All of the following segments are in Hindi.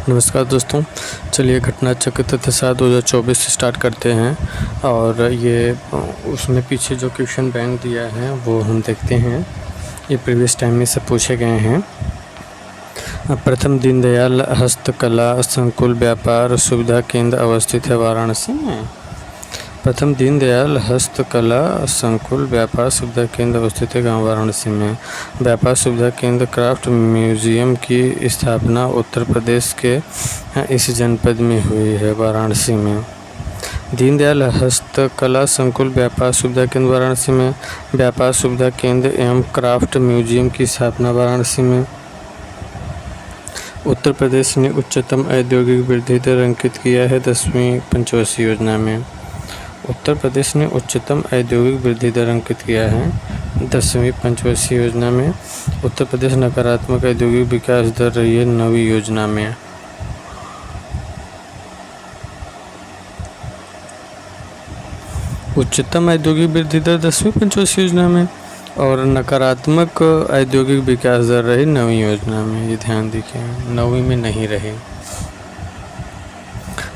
नमस्कार दोस्तों, चलिए घटना चक्र तथ्य 7/2024 से स्टार्ट करते हैं। और ये उसमें पीछे जो क्वेश्चन बैंक दिया है वो हम देखते हैं। ये प्रीवियस टाइम में से पूछे गए हैं। प्रथम दीनदयाल हस्तकला संकुल व्यापार सुविधा केंद्र अवस्थित है वाराणसी में। प्रथम दीनदयाल हस्तकला संकुल व्यापार सुविधा केंद्र अवस्थित है गाँव वाराणसी में। व्यापार सुविधा केंद्र क्राफ्ट म्यूजियम की स्थापना उत्तर प्रदेश के इस जनपद में हुई है वाराणसी में। दीनदयाल हस्तकला संकुल व्यापार सुविधा केंद्र वाराणसी में। व्यापार सुविधा केंद्र एवं क्राफ्ट म्यूजियम की स्थापना वाराणसी में। उत्तर प्रदेश ने उच्चतम औद्योगिक वृद्धि दर अंकित किया है 10वीं पंचवर्षीय योजना में। उत्तर प्रदेश ने उच्चतम औद्योगिक वृद्धि दर अंकित किया है 10वीं पंचवर्षीय योजना में। उत्तर प्रदेश नकारात्मक औद्योगिक विकास दर रही है 9वीं योजना में। उच्चतम औद्योगिक वृद्धि दर 10वीं पंचवर्षीय योजना में और नकारात्मक औद्योगिक विकास दर रही 9वीं योजना में। ये ध्यान दीजिए, 9वीं में नहीं रही।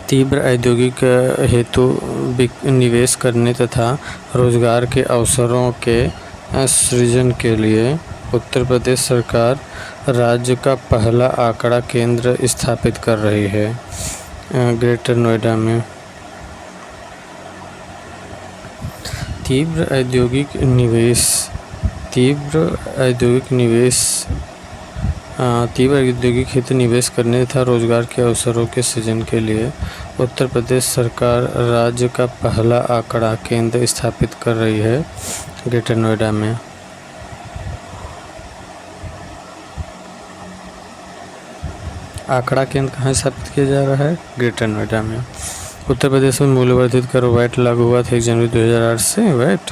तीव्र औद्योगिक हेतु निवेश करने तथा रोजगार के अवसरों के सृजन के लिए उत्तर प्रदेश सरकार राज्य का पहला आंकड़ा केंद्र स्थापित कर रही है ग्रेटर नोएडा में। तीव्र औद्योगिक हेतु निवेश करने तथा रोजगार के अवसरों के सृजन के लिए उत्तर प्रदेश सरकार राज्य का पहला आंकड़ा केंद्र स्थापित कर रही है ग्रेटर नोएडा में। आंकड़ा केंद्र कहाँ स्थापित किया जा रहा है? ग्रेटर नोएडा में। उत्तर प्रदेश में मूल्यवर्धित कर वैट लागू हुआ था 1 जनवरी 2008 से। वैट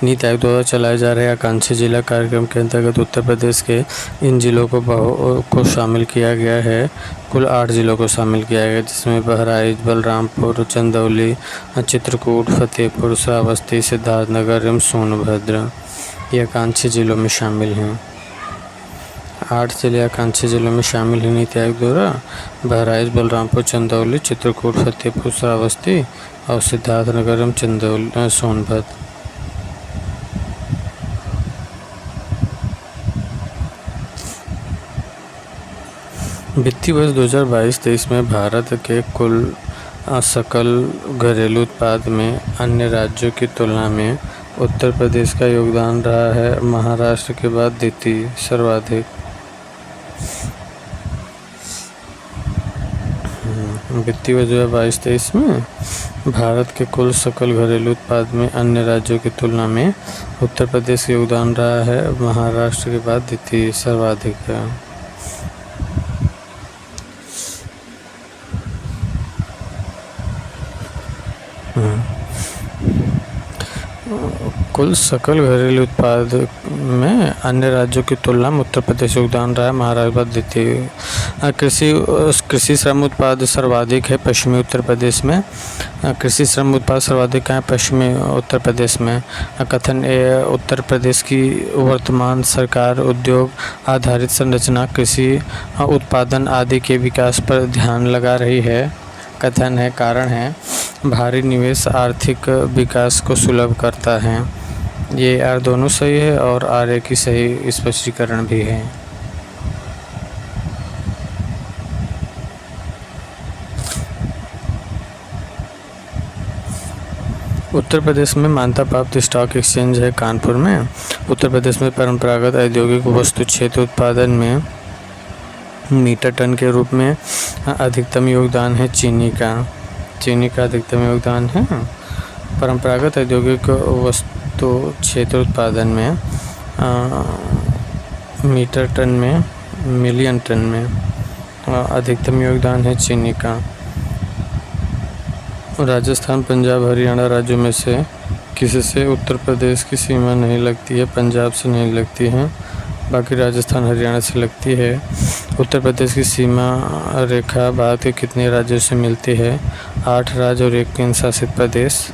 नीति आयोग द्वारा चलाए जा रहे आकांक्षी जिला कार्यक्रम के अंतर्गत उत्तर प्रदेश के इन जिलों को शामिल किया गया है। कुल 8 जिलों को शामिल किया गया, जिसमें बहराइच, बलरामपुर, चंदौली, चित्रकूट, फतेहपुर, श्रावस्ती, सिद्धार्थनगर एवं सोनभद्र ये आकांक्षी जिलों में शामिल हैं। 8 जिले आकांक्षी जिलों में शामिल हैं नीति आयोग द्वारा। बहराइच, बलरामपुर, चंदौली, चित्रकूट, फतेहपुर, श्रावस्ती और सिद्धार्थनगर एवं सोनभद्र। वित्तीय वर्ष 2022-23 में भारत के कुल सकल घरेलू उत्पाद में अन्य राज्यों की तुलना में उत्तर प्रदेश का योगदान रहा है महाराष्ट्र के बाद द्वितीय सर्वाधिक। वित्तीय वर्ष 2022-23 में भारत के कुल सकल घरेलू उत्पाद में अन्य राज्यों की तुलना में उत्तर प्रदेश का योगदान रहा है महाराष्ट्र के बाद द्वितीय सर्वाधिक है। कुल सकल घरेलू उत्पाद में अन्य राज्यों की तुलना में उत्तर प्रदेश योगदान रहा है महाराष्ट्र बाद द्वितीय। कृषि श्रम उत्पाद सर्वाधिक है पश्चिमी उत्तर प्रदेश में। कृषि श्रम उत्पाद सर्वाधिक है पश्चिमी उत्तर प्रदेश में। कथन उत्तर प्रदेश की वर्तमान सरकार उद्योग आधारित संरचना, कृषि उत्पादन आदि के विकास पर ध्यान लगा रही है। कथन है, कारण है भारी निवेश आर्थिक विकास को सुलभ करता है। ये आर दोनों सही है और आर एक ही सही स्पष्टीकरण भी है। उत्तर प्रदेश में मान्यता प्राप्त स्टॉक एक्सचेंज है कानपुर में। उत्तर प्रदेश में परंपरागत औद्योगिक वस्तु क्षेत्र उत्पादन में मीटर टन के रूप में अधिकतम योगदान है चीनी का अधिकतम योगदान है। परंपरागत औद्योगिक वस्तु क्षेत्र उत्पादन में मीटर टन में मिलियन टन में अधिकतम योगदान है चीनी का। राजस्थान, पंजाब, हरियाणा राज्यों में से किसी से उत्तर प्रदेश की सीमा नहीं लगती है। पंजाब से नहीं लगती है, बाकी राजस्थान, हरियाणा से लगती है। उत्तर प्रदेश की सीमा रेखा भारत के कितने राज्यों से मिलती है? 8 राज्य और 1 केंद्र शासित प्रदेश।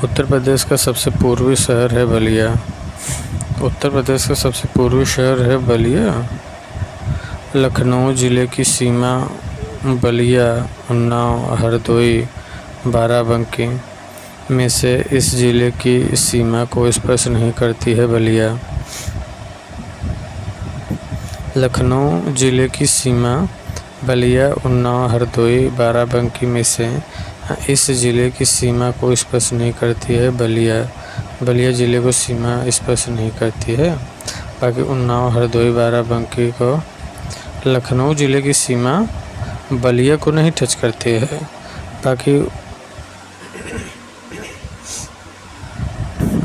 उत्तर प्रदेश का सबसे पूर्वी शहर है बलिया। उत्तर प्रदेश का सबसे पूर्वी शहर है बलिया। लखनऊ ज़िले की सीमा बलिया, उन्नाव, हरदोई, बाराबंकी में से इस ज़िले की सीमा को स्पर्श नहीं करती है बलिया। लखनऊ ज़िले की सीमा बलिया, उन्नाव, हरदोई, बाराबंकी में से इस ज़िले की सीमा को स्पर्श नहीं करती है बलिया। बलिया ज़िले को सीमा स्पर्श नहीं करती है, बाकी उन्नाव, हरदोई, बाराबंकी को। लखनऊ ज़िले की सीमा बलिया को नहीं टच करती है,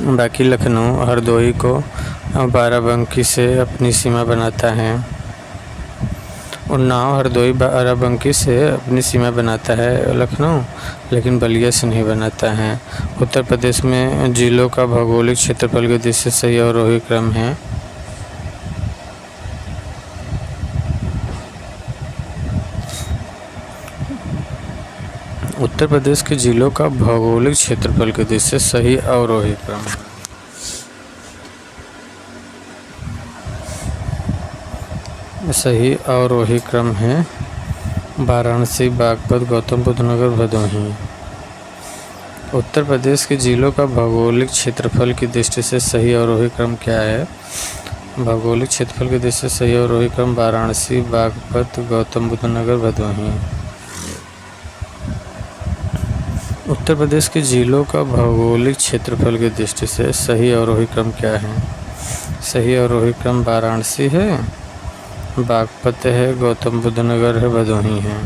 बाकी लखनऊ हरदोई को बाराबंकी से अपनी सीमा बनाता है। उन्नाव, हरदोई, बाराबंकी से अपनी सीमा बनाता है लखनऊ, लेकिन बलिया से नहीं बनाता है। उत्तर प्रदेश में जिलों का भौगोलिक क्षेत्रफल के दृष्टि से सही अवरोही क्रम है। उत्तर प्रदेश के जिलों का भौगोलिक क्षेत्रफल के दृष्टि से सही अवरोही क्रम है। सही अवरोही क्रम है वाराणसी, बागपत, गौतम बुद्ध नगर, भदोही। उत्तर प्रदेश के जिलों का भौगोलिक क्षेत्रफल की दृष्टि से सही अवरोही क्रम क्या है? भौगोलिक क्षेत्रफल की दृष्टि से सही अवरोही क्रम वाराणसी, बागपत, गौतम बुद्ध नगर, भदोही। उत्तर प्रदेश के जिलों का भौगोलिक क्षेत्रफल की दृष्टि से सही अवरोही क्रम क्या है? सही अवरोही क्रम वाराणसी है, बागपत है, गौतम बुद्ध नगर है, भदोही है।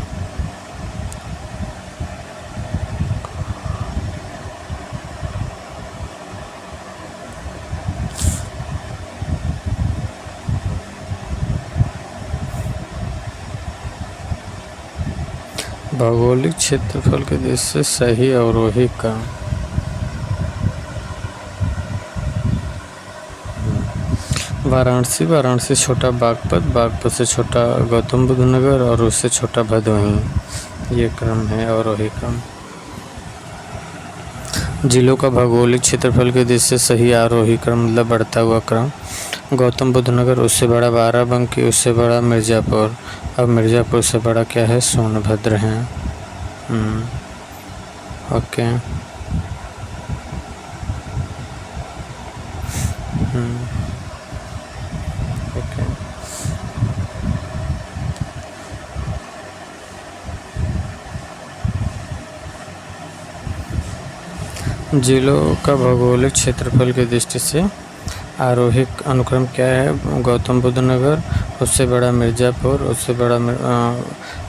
भौगोलिक क्षेत्रफल के दृष्टि से सही अवरोही क्रम वाराणसी, वाराणसी छोटा बागपत, बागपत से छोटा गौतम बुद्ध नगर और उससे छोटा भदोही। ये क्रम है अवरोही क्रम। जिलों का भौगोलिक क्षेत्रफल के दृष्टि से सही आरोही क्रम मतलब बढ़ता हुआ क्रम। गौतम बुद्ध नगर, उससे बड़ा बाराबंकी, उससे बड़ा मिर्ज़ापुर। अब मिर्ज़ापुर से बड़ा क्या है? सोनभद्र है। ओके। ओके। जिलों का भौगोलिक क्षेत्रफल की दृष्टि से आरोही अनुक्रम क्या है? गौतम बुद्ध नगर, उससे बड़ा मिर्ज़ापुर, उससे बड़ा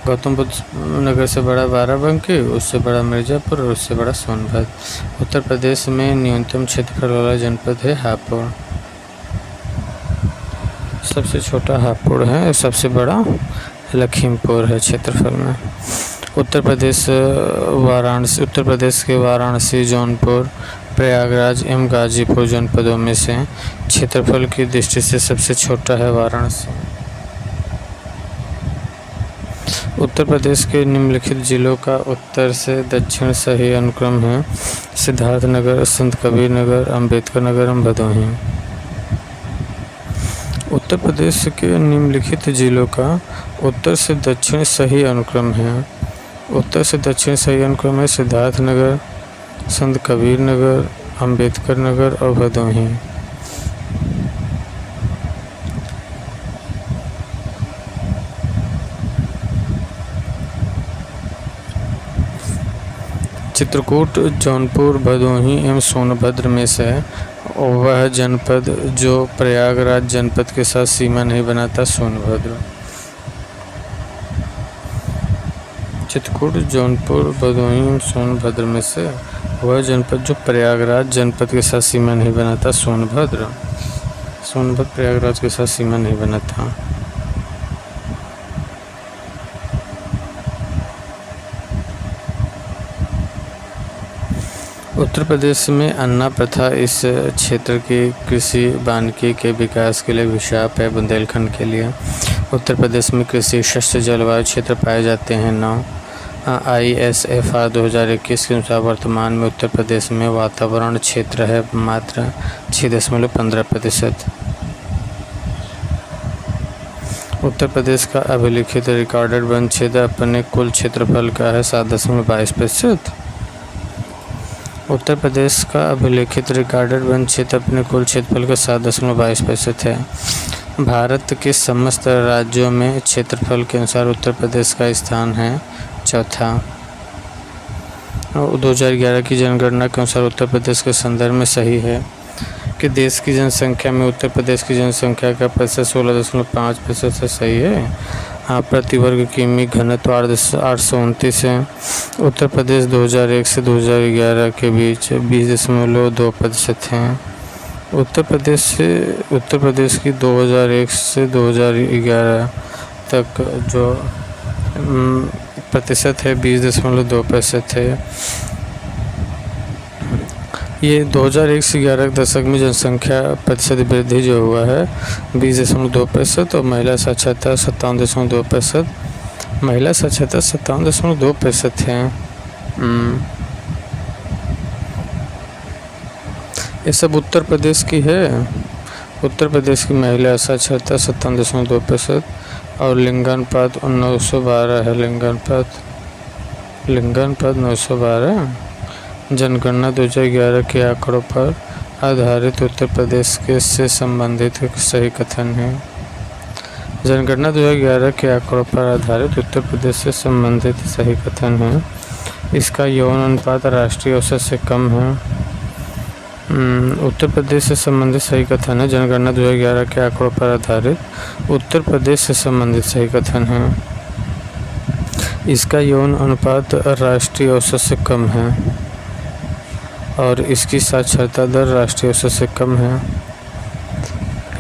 गौतम बुद्ध नगर से बड़ा बाराबंकी, उससे बड़ा मिर्ज़ापुर और उससे बड़ा सोनभद्र। उत्तर प्रदेश में न्यूनतम क्षेत्रफल वाला जनपद है हापुड़। सबसे छोटा हापुड़ है, सबसे बड़ा लखीमपुर है क्षेत्रफल में। उत्तर प्रदेश के वाराणसी, जौनपुर, प्रयागराज एवं गाजीपुर जनपदों में से क्षेत्रफल की दृष्टि से सबसे छोटा है वाराणसी। उत्तर प्रदेश के निम्नलिखित जिलों का उत्तर से दक्षिण सही अनुक्रम है: सिद्धार्थनगर, संत कबीर नगर, अम्बेडकर नगर एवं भदोही। उत्तर प्रदेश के निम्नलिखित जिलों का उत्तर से दक्षिण सही अनुक्रम है। उत्तर से दक्षिण सही अनुक्रम है सिद्धार्थनगर, संत कबीर नगर, अम्बेडकर नगर और भदोही। चित्रकूट, जौनपुर, भदोही एवं सोनभद्र में से वह जनपद जो प्रयागराज जनपद के साथ सीमा नहीं बनाता सोनभद्र। चित्रकूट, जौनपुर, भदोही एवं सोनभद्र में से वह जनपद जो प्रयागराज जनपद के साथ सीमा नहीं बनाता सोनभद्र। सोनभद्र प्रयागराज के साथ सीमा नहीं बनाता। उत्तर प्रदेश में अन्ना प्रथा इस क्षेत्र की कृषि वानिकी के विकास के लिए अभिशाप है। बुंदेलखंड के लिए उत्तर प्रदेश में कृषि शस्त्र जलवायु क्षेत्र पाए जाते हैं। 9 ISFR 2021 के अनुसार वर्तमान में उत्तर प्रदेश में वातावरण क्षेत्र है मात्र 6.15%। उत्तर प्रदेश का अभिलिखित रिकॉर्डेड वन क्षेत्र अपने कुल क्षेत्रफल का है 7.22%। उत्तर प्रदेश का अभिलेखित रिकॉर्डेड वन क्षेत्र अपने कुल क्षेत्रफल का 7.22% है। भारत के समस्त राज्यों में क्षेत्रफल के अनुसार उत्तर प्रदेश का स्थान है चौथा। 2011 की जनगणना के अनुसार उत्तर प्रदेश के संदर्भ में सही है कि देश की जनसंख्या में उत्तर प्रदेश की जनसंख्या का प्रतिशत 16.5% से सही है। प्रति वर्ग किमी घनत्व 829 है। उत्तर प्रदेश 2001 से 2011 के बीच 20.2% हैं। उत्तर प्रदेश की 2001 से 2011 तक जो प्रतिशत है 20.2% है। ये 2001 से 11 के दशक में जनसंख्या प्रतिशत वृद्धि जो हुआ है 20.2% और महिला साक्षरता 57.2%। महिला साक्षरता 57.2% है। ये सब उत्तर प्रदेश की है। उत्तर प्रदेश की महिला साक्षरता 57.2% और लिंगानुपात 912 है। लिंगानुपात 912। जनगणना 2011 के आंकड़ों पर आधारित उत्तर प्रदेश के से संबंधित सही कथन है। जनगणना 2011 के आंकड़ों पर आधारित उत्तर प्रदेश से संबंधित सही कथन है। इसका यौन अनुपात राष्ट्रीय औसत से कम है। उत्तर प्रदेश से संबंधित सही कथन है। जनगणना 2011 के आंकड़ों पर आधारित उत्तर प्रदेश से संबंधित सही कथन है। इसका यौन अनुपात राष्ट्रीय औसत से कम है और इसकी साक्षरता दर राष्ट्रीय औसत से कम है।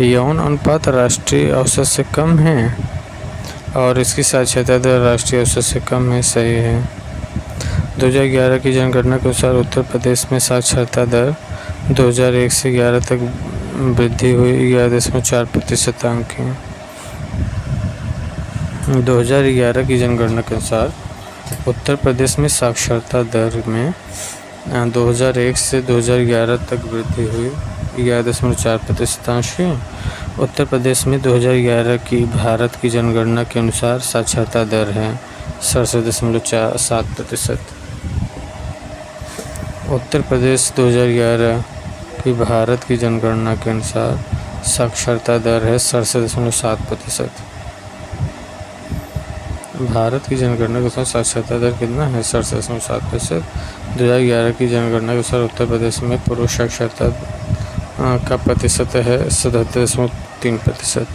यौन अनुपात राष्ट्रीय औसत से कम है और इसकी साक्षरता दर राष्ट्रीय औसत से कम है। सही है। 2011 की जनगणना के अनुसार उत्तर प्रदेश में साक्षरता दर 2001 से 11 तक वृद्धि हुई 11.4% अंक है। 2011 की जनगणना के अनुसार उत्तर प्रदेश में साक्षरता दर में 2001 से 2011 तक वृद्धि हुई 11.4% अंश है। उत्तर प्रदेश में 2011 की भारत की जनगणना के अनुसार साक्षरता दर है 67.7%। उत्तर प्रदेश 2011 की भारत की जनगणना के अनुसार साक्षरता दर है 67.7%। भारत की जनगणना के अनुसार साक्षरता दर कितना है 67.7%। 2011 की जनगणना के अनुसार उत्तर प्रदेश में पुरुष साक्षरता का प्रतिशत है 77.3%।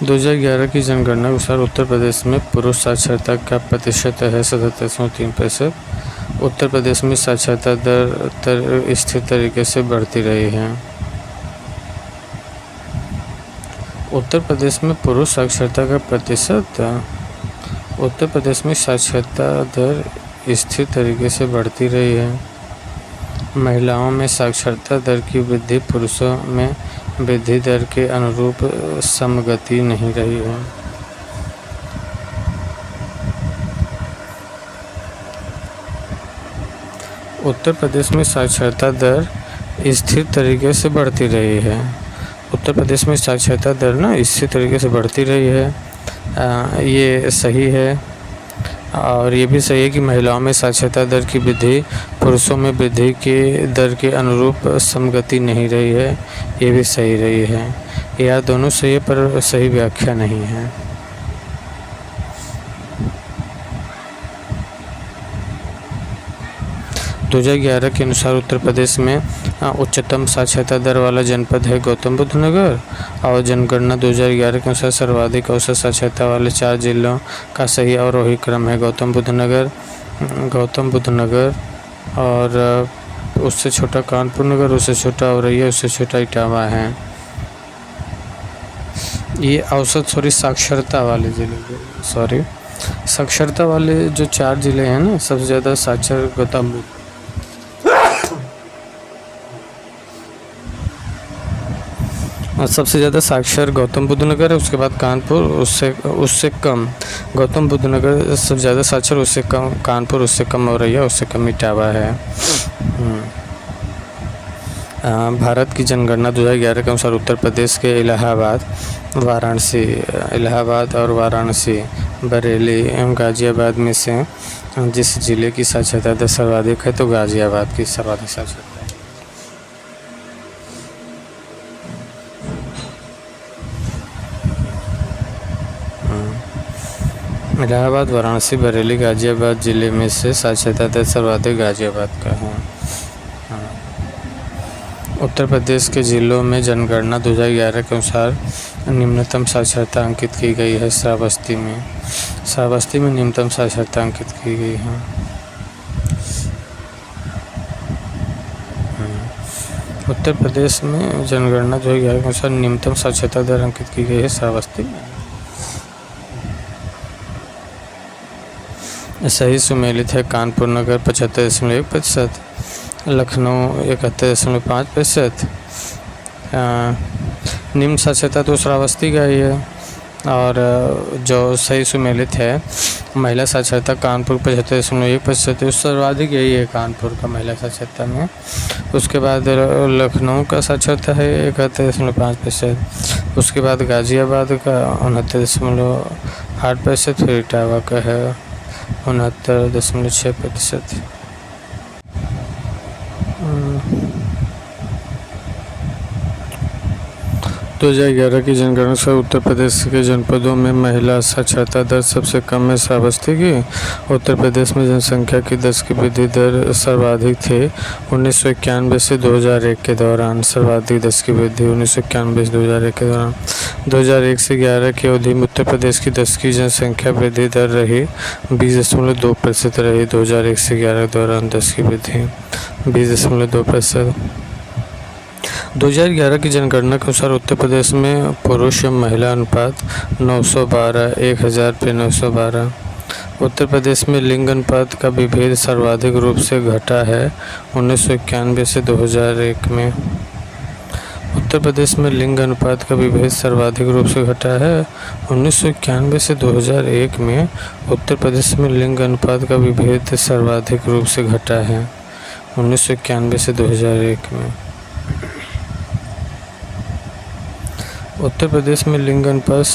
दो 2011 की जनगणना के अनुसार उत्तर प्रदेश में पुरुष साक्षरता का प्रतिशत है 77.3%। उत्तर प्रदेश में साक्षरता दर स्थिर तरीके से बढ़ती रही है। उत्तर प्रदेश में पुरुष साक्षरता का प्रतिशत उत्तर प्रदेश में साक्षरता दर स्थिर तरीके से बढ़ती रही है। महिलाओं में साक्षरता दर की वृद्धि पुरुषों में वृद्धि दर के अनुरूप समगति नहीं रही है। उत्तर प्रदेश में साक्षरता दर स्थिर तरीके से बढ़ती रही है। उत्तर प्रदेश में साक्षरता दर स्थिर तरीके से बढ़ती रही है। ये सही है और ये भी सही है कि महिलाओं में साक्षरता दर की वृद्धि पुरुषों में वृद्धि के दर के अनुरूप समगति नहीं रही है। ये भी सही रही है। यह दोनों सही है पर सही व्याख्या नहीं है। दो 2011 के अनुसार उत्तर प्रदेश में उच्चतम साक्षरता दर वाला जनपद है गौतम बुद्ध नगर और जनगणना 2011 के अनुसार सर्वाधिक औसत साक्षरता वाले 4 जिलों का सही आरोही क्रम है गौतम बुद्ध नगर और उससे छोटा कानपुर नगर, उससे छोटा औरैया, उससे छोटा इटावा है। ये औसत साक्षरता वाले ज़िले साक्षरता वाले जो 4 ज़िले हैं ना, सबसे ज़्यादा साक्षर गौतम बुद्ध। सबसे ज़्यादा साक्षर गौतम बुद्ध नगर है, उसके बाद कानपुर, उससे उससे कम गौतम बुद्ध नगर सबसे ज़्यादा साक्षर, उससे कम कानपुर, उससे कम औरैया, उससे कम इटावा है। भारत की जनगणना 2011 के अनुसार उत्तर प्रदेश के इलाहाबाद और वाराणसी, बरेली एवं गाज़ियाबाद में से जिस जिले की साक्षरता दर सर्वाधिक है तो गाज़ियाबाद की सर्वाधिक साक्षरता है। इलाहाबाद, वाराणसी, बरेली, गाज़ियाबाद जिले में से साक्षरता दर सर्वाधिक गाज़ियाबाद का है। उत्तर प्रदेश के जिलों में जनगणना 2011 के अनुसार निम्नतम साक्षरता अंकित की गई है। श्रावस्ती में निम्नतम साक्षरता अंकित की गई है। उत्तर प्रदेश में जनगणना 2011 के अनुसार निम्नतम साक्षरता दर अंकित की गई है श्रावस्ती में। सही सुमेलित है कानपुर नगर 75.1%, लखनऊ 71.5%। निम्न साक्षरता तो श्रावस्ती का ही है। और जो सही सुमेलित है महिला साक्षरता कानपुर 75.1%, सर्वाधिक यही है कानपुर का महिला साक्षरता में। उसके बाद लखनऊ का साक्षरता है 71.5%, उसके बाद गाज़ियाबाद का 69.8%, फिर इटावा का है 69.6%। 2011 की जनगणना से उत्तर प्रदेश के जनपदों में महिला साक्षरता दर सबसे कम है श्रावस्ती की। उत्तर प्रदेश में जनसंख्या की 10 की वृद्धि दर सर्वाधिक थी 1991 से 2001 के दौरान। सर्वाधिक 10 की वृद्धि 1991 से 2001 के दौरान। 2001 से 11 की अवधि में उत्तर प्रदेश की 10 की जनसंख्या वृद्धि दर रही 20.2% रही। 2001 से 11 के दौरान 10 की वृद्धि 20.2%। 2011 की जनगणना के अनुसार उत्तर प्रदेश में पुरुष एवं महिला अनुपात 912 1000 पे 912। उत्तर प्रदेश में लिंग अनुपात का विभेद सर्वाधिक रूप से घटा है 1991 से 2001 में। उत्तर प्रदेश में लिंग अनुपात का विभेद सर्वाधिक रूप से घटा है 1991 से 2001 में। उत्तर प्रदेश में लिंग अनुपात का विभेद सर्वाधिक रूप से घटा है 1991 से 2001 में। उत्तर प्रदेश में लिंग अनुपात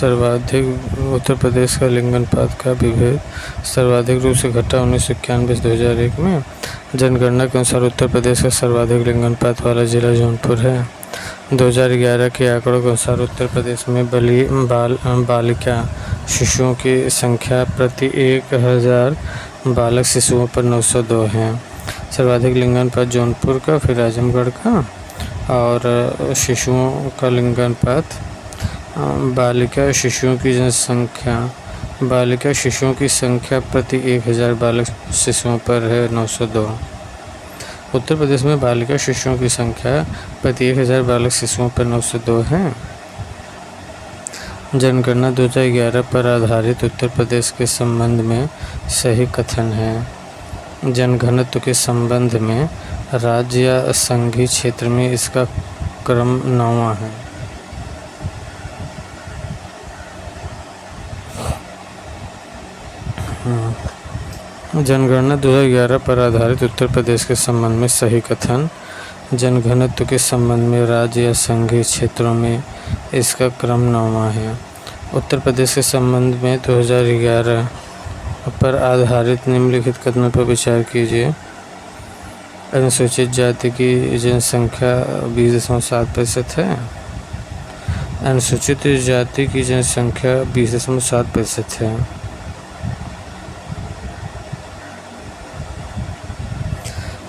उत्तर प्रदेश का लिंग अनुपात का विभेद सर्वाधिक रूप से घटा 1991 से 2001 में। जनगणना के अनुसार उत्तर प्रदेश का सर्वाधिक लिंग अनुपात वाला जिला जौनपुर है। 2011 के आंकड़ों के अनुसार उत्तर प्रदेश में बालिका शिशुओं की संख्या प्रति 1000 बालक शिशुओं पर 902 हैं। सर्वाधिक लिंग अनुपात जौनपुर का, फिर आजमगढ़ का। और शिशुओं का लिंग अनुपात बालिका शिशुओं की संख्या प्रति 1000 बालक शिशुओं पर है 902। उत्तर प्रदेश में बालिका शिशुओं की संख्या प्रति 1000 बालक शिशुओं पर 902 है। जनगणना 2011 पर आधारित उत्तर प्रदेश के संबंध में सही कथन है। जनघनत्व के संबंध में राज्य या संघीय क्षेत्र में इसका क्रम 9वां है। जनगणना 2011 पर आधारित उत्तर प्रदेश के संबंध में सही कथन। जनघनत्व के संबंध में राज्य या संघीय क्षेत्रों में इसका क्रम 9वां है। उत्तर प्रदेश के संबंध में 2011 पर आधारित निम्नलिखित कथनों पर विचार कीजिए। अनुसूचित जाति की जनसंख्या 20.7% है। अनुसूचित जाति की जनसंख्या 20.7% है।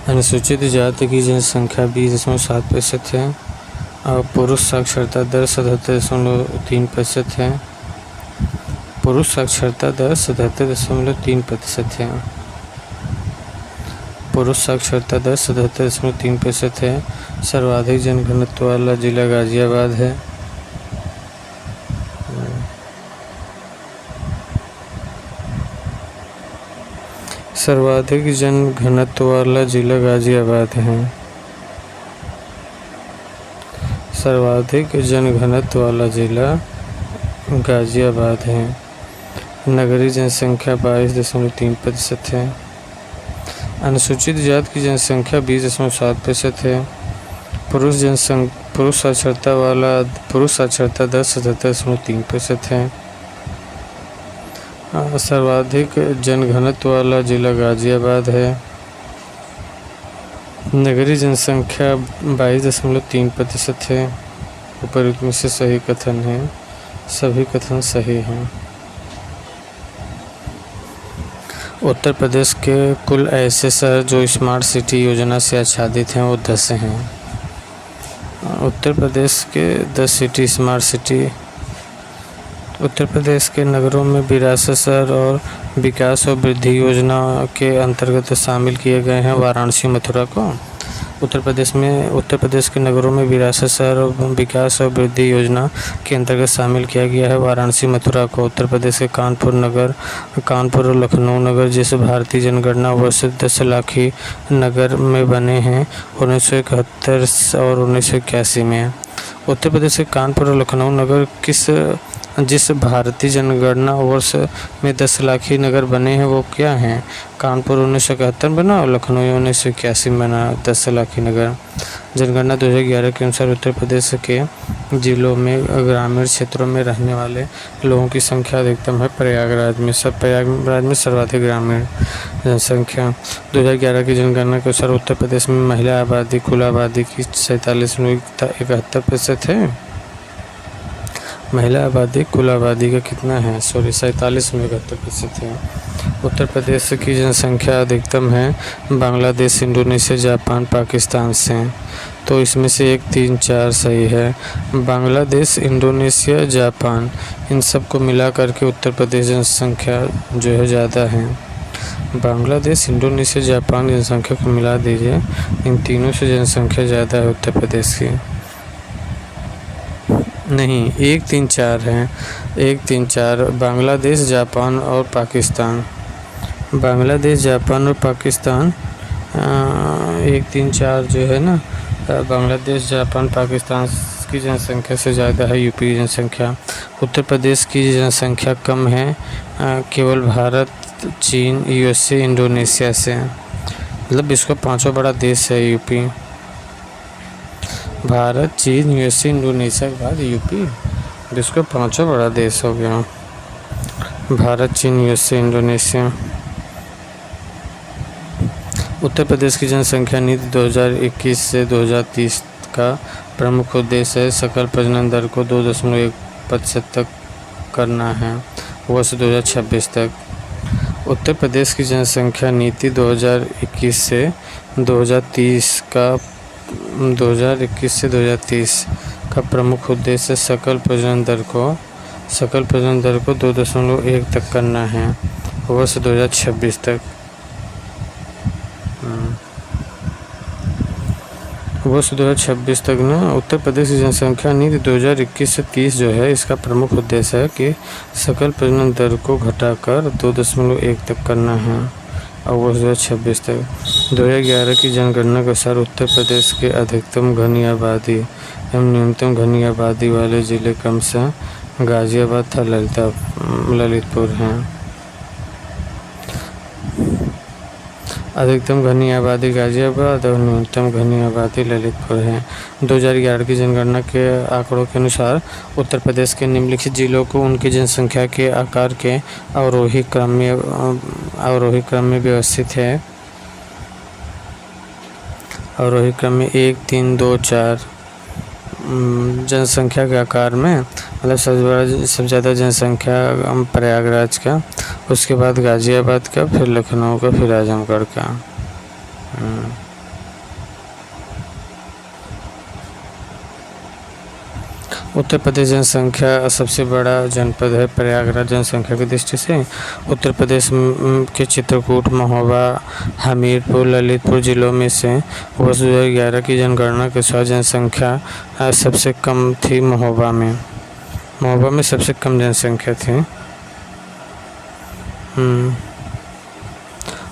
अनुसूचित जाति की जनसंख्या 20.7% है। और पुरुष साक्षरता दर 77.3% है। पुरुष साक्षरता दर 77.3% है। पुरुष साक्षरता दर 77.3% है। सर्वाधिक जनघनत्व वाला जिला गाज़ियाबाद है। सर्वाधिक जनघनत्व वाला जिला गाज़ियाबाद है। सर्वाधिक जनघनत्व वाला जिला गाज़ियाबाद है। नगरीय जनसंख्या 22.3% है। अनुसूचित जाति की जनसंख्या 20.7% है। पुरुष साक्षरता दर 77.3% है। सर्वाधिक जनघनत्व वाला जिला गाज़ियाबाद है। नगरीय जनसंख्या 22.3% है। उपर्युक्त में से सही कथन है। सभी कथन सही हैं। उत्तर प्रदेश के कुल ऐसे शहर जो स्मार्ट सिटी योजना से आच्छादित हैं वो 10 हैं। उत्तर प्रदेश के 10 city smart city. Uttar Pradesh के नगरों में विरासत शहर और विकास और वृद्धि योजना के अंतर्गत शामिल किए गए हैं वाराणसी मथुरा को। उत्तर प्रदेश के नगरों में विरासत शहर और विकास और वृद्धि योजना के अंतर्गत शामिल किया गया है वाराणसी मथुरा को। उत्तर प्रदेश के कानपुर और लखनऊ नगर जैसे भारतीय जनगणना वर्ष 10 नगर में बने हैं 1971 और 1981 में। उत्तर प्रदेश के कानपुर और लखनऊ नगर जिस भारतीय जनगणना वर्ष में 10 नगर बने हैं वो क्या हैं? कानपुर 1971 बना और लखनऊ 1981 में बना 10 नगर। जनगणना 2011 के अनुसार उत्तर प्रदेश के जिलों में ग्रामीण क्षेत्रों में रहने वाले लोगों की संख्या अधिकतम है प्रयागराज में सर्वाधिक ग्रामीण जनसंख्या। 2011 की जनगणना के अनुसार उत्तर प्रदेश में महिला आबादी कुल आबादी की 47.71% है। महिला आबादी कुल आबादी का कितना है? 47.71% है। उत्तर प्रदेश की जनसंख्या अधिकतम है बांग्लादेश, इंडोनेशिया, जापान, पाकिस्तान से। तो इसमें से 1, 3, 4 सही है। बांग्लादेश, इंडोनेशिया, जापान इन सब को मिला करके उत्तर प्रदेश जनसंख्या जो है ज़्यादा है। बांग्लादेश, इंडोनेशिया, जापान जनसंख्या को मिला दीजिए, इन तीनों से जनसंख्या ज़्यादा है उत्तर प्रदेश की। नहीं, 1, 3, 4 हैं। 1, 3, 4 बांग्लादेश, जापान और पाकिस्तान। बांग्लादेश, जापान और पाकिस्तान 1, 3, 4 जो है ना, बांग्लादेश, जापान, पाकिस्तान की जनसंख्या से ज़्यादा है यूपी की जनसंख्या। उत्तर प्रदेश की जनसंख्या कम है केवल भारत, चीन, USA, इंडोनेशिया से। मतलब इसका 5वां बड़ा देश है यूपी। भारत, चीन, USA, इंडोनेशिया के बाद यूपी जिसका 5वां बड़ा देश हो गया। भारत, चीन, USA, इंडोनेशिया। उत्तर प्रदेश की जनसंख्या नीति 2021 से 2030 का प्रमुख उद्देश्य है सकल प्रजनन दर को 2.1% तक करना है वर्ष 2026 तक। उत्तर प्रदेश की जनसंख्या नीति 2021 से 2030 का प्रमुख उद्देश्य सकल प्रजनन दर को 2.1 तक करना है वर्ष 2026 तक। वर्ष 2026 तक ना उत्तर प्रदेश की जनसंख्या नीति 2021 से 30 जो है इसका प्रमुख उद्देश्य है कि सकल प्रजनन दर को घटाकर 2.1 तक करना है और वर्ष 2026 तक। 2011 की जनगणना के अनुसार उत्तर प्रदेश के अधिकतम घनी आबादी एवं न्यूनतम घनी आबादी वाले जिले क्रमशः गाज़ियाबाद तथा ललितपुर हैं। अधिकतम घनी आबादी गाज़ियाबाद और न्यूनतम घनी आबादी ललितपुर है। 2011 की जनगणना के आंकड़ों के अनुसार उत्तर प्रदेश के निम्नलिखित जिलों को उनकी जनसंख्या के आकार के अवरोही क्रम में व्यवस्थित है। अवरोही क्रम में 1, 3, 2, 4 जनसंख्या के आकार में, मतलब सबसे ज़्यादा जनसंख्या प्रयागराज का, उसके बाद गाज़ियाबाद का, फिर लखनऊ का, फिर आजमगढ़ का। उत्तर प्रदेश जनसंख्या सबसे बड़ा जनपद है प्रयागराज जनसंख्या की दृष्टि से। उत्तर प्रदेश के चित्रकूट, महोबा, हमीरपुर, ललितपुर जिलों में से वर्ष 2011 की जनगणना के अनुसार जनसंख्या सबसे कम थी महोबा में सबसे कम जनसंख्या थी।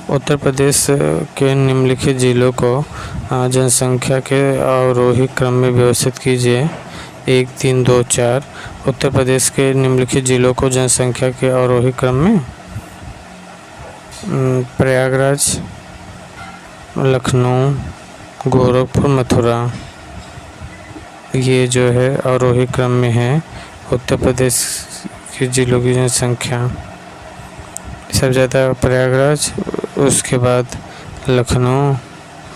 उत्तर प्रदेश के निम्नलिखित जिलों को जनसंख्या के अवरोही क्रम में व्यवस्थित कीजिए। 1324 उत्तर प्रदेश के निम्नलिखित जिलों को जनसंख्या के आरोही क्रम में प्रयागराज, लखनऊ, गोरखपुर, मथुरा, ये जो है आरोही क्रम में है उत्तर प्रदेश के जिलों की जनसंख्या। सबसे ज़्यादा प्रयागराज, उसके बाद लखनऊ,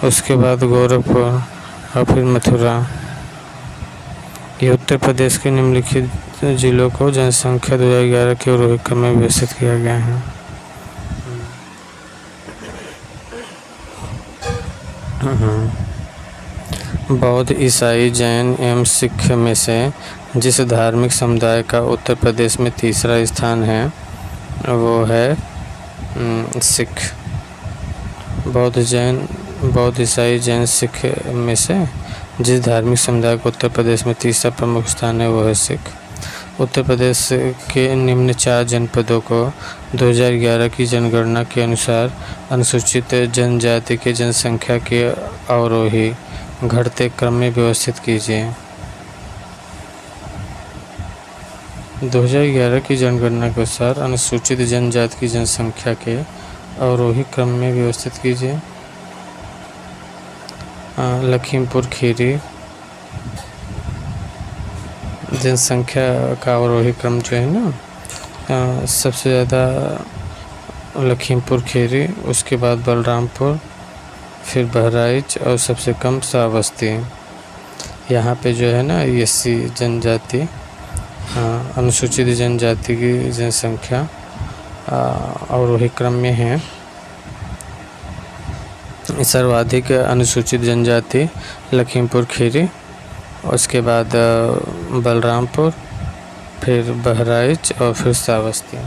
उसके बाद गोरखपुर और फिर मथुरा। ये उत्तर प्रदेश के निम्नलिखित जिलों को जनसंख्या 2011 के आरोही क्रम में व्यवस्थित किया गया है। बौद्ध, ईसाई, जैन एवं सिख में से जिस धार्मिक समुदाय का उत्तर प्रदेश में तीसरा स्थान है वो है सिख। बौद्ध, ईसाई, जैन, सिख में से जिस धार्मिक समुदाय का उत्तर प्रदेश में तीसरा प्रमुख स्थान है वो है सिख। उत्तर प्रदेश के निम्न 4 जनपदों को 2011 की जनगणना के अनुसार अनुसूचित जनजाति के जनसंख्या के आरोही घटते क्रम में व्यवस्थित कीजिए। 2011 की जनगणना के अनुसार अनुसूचित जनजाति की जनसंख्या के आरोही क्रम में व्यवस्थित कीजिए। लखीमपुर खीरी जनसंख्या का आरोही क्रम जो है ना, सबसे ज़्यादा लखीमपुर खीरी, उसके बाद बलरामपुर, फिर बहराइच और सबसे कम श्रावस्ती। यहाँ पे जो है ना एससी जनजाति, अनुसूचित जनजाति की जनसंख्या आरोही क्रम में है। सर्वाधिक अनुसूचित जनजाति लखीमपुर खीरी, उसके बाद बलरामपुर, फिर बहराइच और फिर श्रावस्ती।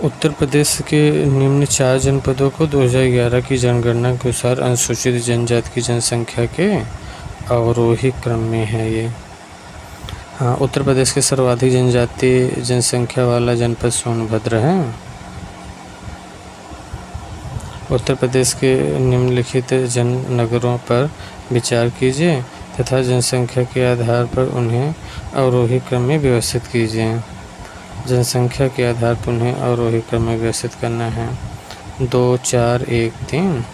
उत्तर प्रदेश के निम्न 4 जनपदों को 2011 की जनगणना के अनुसार अनुसूचित जनजाति की जनसंख्या के आरोही क्रम में है ये। हाँ, उत्तर प्रदेश के सर्वाधिक जनसंख्या वाला जनपद सोनभद्र है। उत्तर प्रदेश के निम्नलिखित नगरों पर विचार कीजिए तथा जनसंख्या के आधार पर उन्हें आरोही क्रम में व्यवस्थित कीजिए। जनसंख्या के आधार पर उन्हें आरोही क्रम में व्यवस्थित करना है। 2, 4, 1, 3।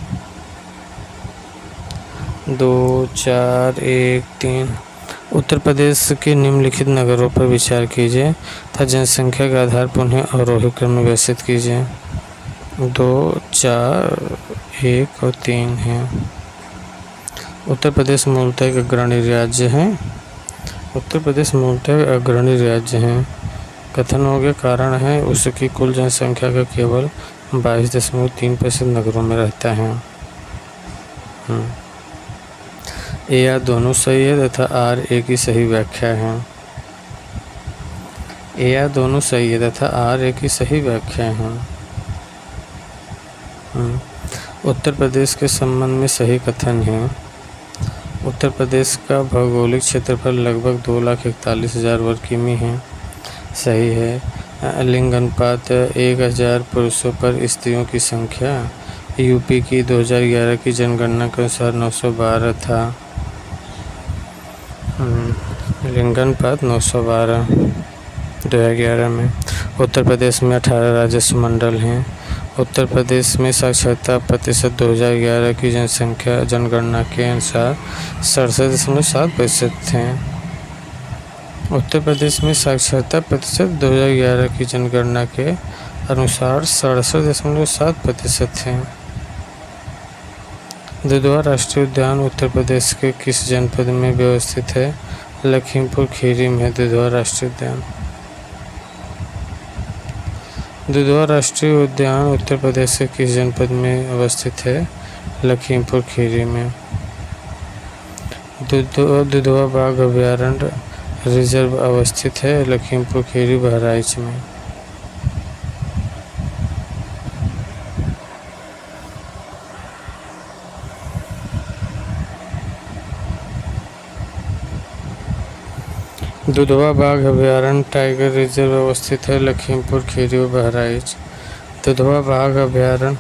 2, 4, 1, 3। उत्तर प्रदेश के निम्नलिखित नगरों पर विचार कीजिए तथा जनसंख्या के आधार पर उन्हें आरोही क्रम में व्यवस्थित कीजिए। 2, 4, 1 और 3 है। उत्तर प्रदेश मूलतः एक अग्रणी राज्य है। उत्तर प्रदेश मूलतः अग्रणी राज्य है। कथन हो गया, कारण है उसकी कुल जनसंख्या का केवल 22.3% नगरों में रहता है। ए या दोनों सही है तथा आर ए की सही व्याख्या है। ए या दोनों सही है तथा आर ए की सही व्याख्या है। उत्तर प्रदेश के संबंध में सही कथन है। उत्तर प्रदेश का भौगोलिक क्षेत्रफल लगभग 2,41,000 वर्ग किमी है। सही है। लिंग अनुपात 1000 पुरुषों पर स्त्रियों की संख्या यूपी की 2011 की जनगणना के अनुसार 912 था। लिंग अनुपात 912 2011 में। उत्तर प्रदेश में 18 राजस्व मंडल हैं। उत्तर प्रदेश में साक्षरता प्रतिशत 2011 की जनगणना के अनुसार 67.7% थे। उत्तर प्रदेश में साक्षरता प्रतिशत 2011 की जनगणना के अनुसार 67.7% है। दुधवा राष्ट्रीय उद्यान उत्तर प्रदेश के किस जनपद में व्यवस्थित है? लखीमपुर खीरी में दुधवा राष्ट्रीय उद्यान। दुधवा राष्ट्रीय उद्यान उत्तर प्रदेश के किस जनपद में अवस्थित है? लखीमपुर खीरी में। दुधवा बाघ अभयारण्य रिजर्व अवस्थित है लखीमपुर खीरी बहराइच में। दुधवा बाघ अभयारण्य टाइगर रिजर्व अवस्थित है लखीमपुर खीरी व बहराइच। दुधवा बाघ अभयारण्य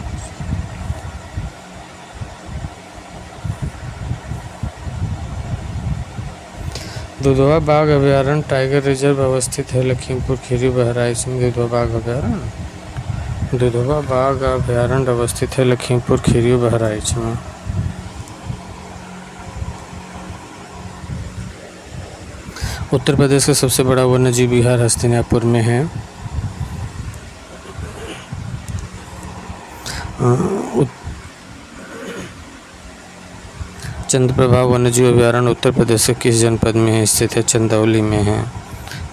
दुधवा बाघ अभयारण्य टाइगर रिजर्व अवस्थित है लखीमपुर खीरी बहराइच में। दुधवा बाघ अभयारण्य अवस्थित है लखीमपुर खीरी व बहराइच में। उत्तर प्रदेश का सबसे बड़ा वन्यजीव विहार हस्तिनापुर में है। चंद्रप्रभा वन्यजीव अभयारण्य उत्तर प्रदेश के किस जनपद में स्थित है? चंदौली में है।